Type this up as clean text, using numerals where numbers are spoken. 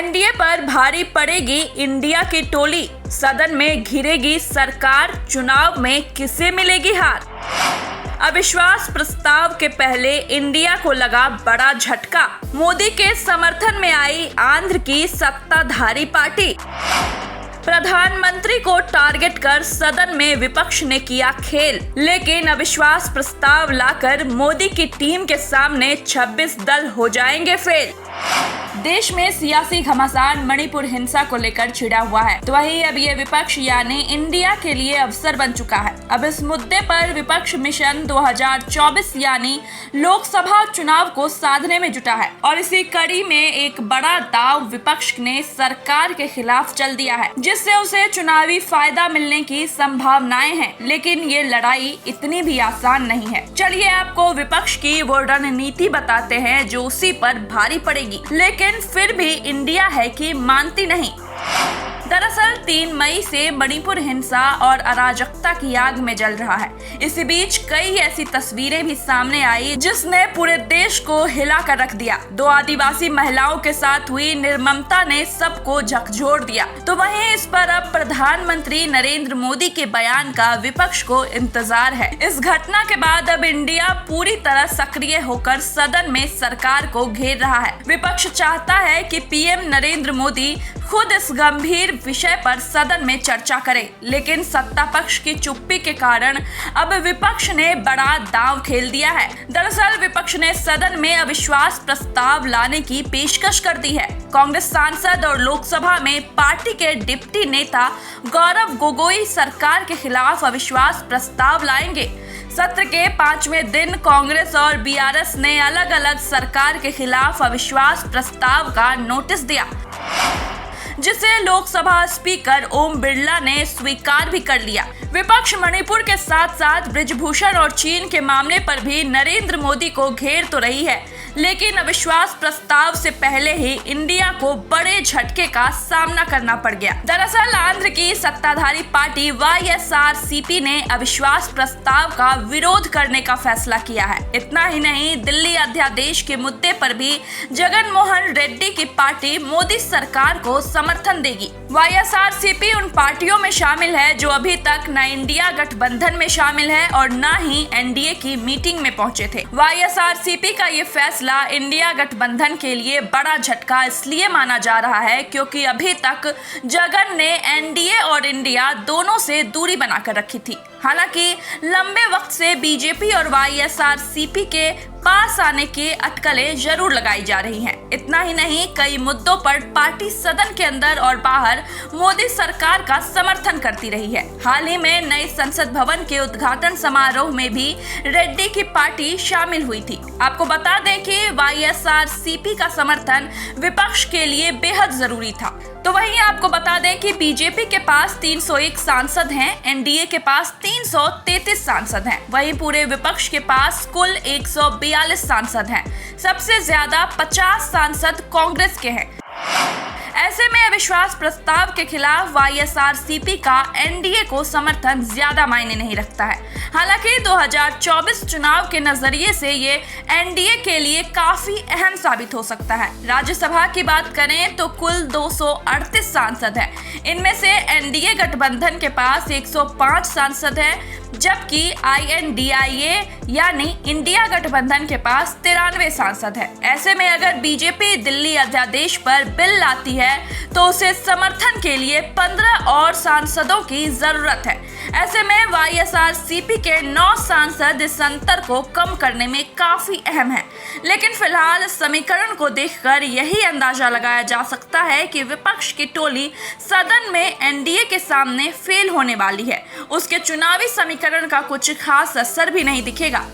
NDA पर भारी पड़ेगी इंडिया की टोली, सदन में घिरेगी सरकार, चुनाव में किसे मिलेगी हार। अविश्वास प्रस्ताव के पहले इंडिया को लगा बड़ा झटका, मोदी के समर्थन में आई आंध्र की सत्ताधारी पार्टी। प्रधानमंत्री को टारगेट कर सदन में विपक्ष ने किया खेल, लेकिन अविश्वास प्रस्ताव लाकर मोदी की टीम के सामने 26 दल हो जाएंगे फेल। देश में सियासी घमासान मणिपुर हिंसा को लेकर छिड़ा हुआ है, तो वहीं अब ये विपक्ष यानी इंडिया के लिए अवसर बन चुका है। अब इस मुद्दे पर विपक्ष मिशन 2024 यानी लोकसभा चुनाव को साधने में जुटा है और इसी कड़ी में एक बड़ा दांव विपक्ष ने सरकार के खिलाफ चल दिया है, जिससे उसे चुनावी फायदा मिलने की संभावनाएं हैं। लेकिन ये लड़ाई इतनी भी आसान नहीं है। चलिए आपको विपक्ष की वो रणनीति बताते हैं जो उसी पर भारी पड़ेगी, लेकिन फिर भी इंडिया है कि मानती नहीं। दरअसल 3 मई से मणिपुर हिंसा और अराजकता की आग में जल रहा है। इसी बीच कई ऐसी तस्वीरें भी सामने आई जिसने पूरे देश को हिला कर रख दिया। 2 आदिवासी महिलाओं के साथ हुई निर्ममता ने सबको झकझोर दिया। तो वहीं इस पर अब प्रधानमंत्री नरेंद्र मोदी के बयान का विपक्ष को इंतजार है। इस घटना के बाद अब इंडिया पूरी तरह सक्रिय होकर सदन में सरकार को घेर रहा है। विपक्ष चाहता है कि पीएम नरेंद्र मोदी खुद इस गंभीर विषय पर सदन में चर्चा करे, लेकिन सत्ता पक्ष की चुप्पी के कारण अब विपक्ष ने बड़ा दांव खेल दिया है। दरअसल विपक्ष ने सदन में अविश्वास प्रस्ताव लाने की पेशकश कर दी है। कांग्रेस सांसद और लोकसभा में पार्टी के डिप्टी नेता गौरव गोगोई सरकार के खिलाफ अविश्वास प्रस्ताव लाएंगे। सत्र के 5वें दिन कांग्रेस और बीआरएस ने अलग अलग सरकार के खिलाफ अविश्वास प्रस्ताव का नोटिस दिया, जिसे लोकसभा स्पीकर ओम बिरला ने स्वीकार भी कर लिया। विपक्ष मणिपुर के साथ साथ ब्रिजभूषण और चीन के मामले पर भी नरेंद्र मोदी को घेर तो रही है, लेकिन अविश्वास प्रस्ताव से पहले ही इंडिया को बड़े झटके का सामना करना पड़ गया। दरअसल आंध्र की सत्ताधारी पार्टी वाईएसआरसीपी ने अविश्वास प्रस्ताव का विरोध करने का फैसला किया है। इतना ही नहीं, दिल्ली अध्यादेश के मुद्दे पर भी जगन मोहन रेड्डी की पार्टी मोदी सरकार को समर्थन देगी। वाईएसआरसीपी उन पार्टियों में शामिल है जो अभी तक न इंडिया गठबंधन में शामिल है और न ही एनडीए की मीटिंग में पहुंचे थे। वाईएसआरसीपी का ये फैसला इंडिया गठबंधन के लिए बड़ा झटका इसलिए माना जा रहा है क्योंकि अभी तक जगन ने एनडीए और इंडिया दोनों से दूरी बनाकर रखी थी। हालांकि लंबे वक्त से बीजेपी और वाईएसआरसीपी के पास आने की अटकलें जरूर लगाई जा रही हैं। इतना ही नहीं, कई मुद्दों पर पार्टी सदन के अंदर और बाहर मोदी सरकार का समर्थन करती रही है। हाल ही में नए संसद भवन के उद्घाटन समारोह में भी रेड्डी की पार्टी शामिल हुई थी। आपको बता दें कि वाईएसआरसीपी का समर्थन विपक्ष के लिए बेहद जरूरी था। तो वहीं आपको बता दें कि बीजेपी के पास 301 सांसद हैं, एनडीए के पास 333 सांसद हैं, वहीं पूरे विपक्ष के पास कुल 142 सांसद हैं। सबसे ज्यादा 50 सांसद कांग्रेस के हैं। ऐसे में अविश्वास प्रस्ताव के खिलाफ वाईएसआरसीपी का एनडीए को समर्थन ज्यादा मायने नहीं रखता है। हालांकि 2024 चुनाव के नजरिए से ये एनडीए के लिए काफी अहम साबित हो सकता है। राज्यसभा की बात करें तो कुल 238 सांसद हैं। इनमें से एनडीए गठबंधन के पास 105 सांसद हैं, जबकि आईएनडीआईए यानी इंडिया गठबंधन के पास 93 सांसद हैं। ऐसे में अगर बीजेपी दिल्ली अध्यादेश पर बिल लाती है तो उसे समर्थन के लिए 15 और सांसदों की जरूरत है। ऐसे में वाईएसआरसीपी के 9 सांसद इस अंतर को कम करने में काफी अहम है। लेकिन फिलहाल इस समीकरण को देखकर यही अंदाजा लगाया जा सकता है कि विपक्ष की टोली सदन में एनडीए के सामने फेल होने वाली है। उसके चुनावी समीकरण का कुछ खास असर भी नहीं दिखेगा।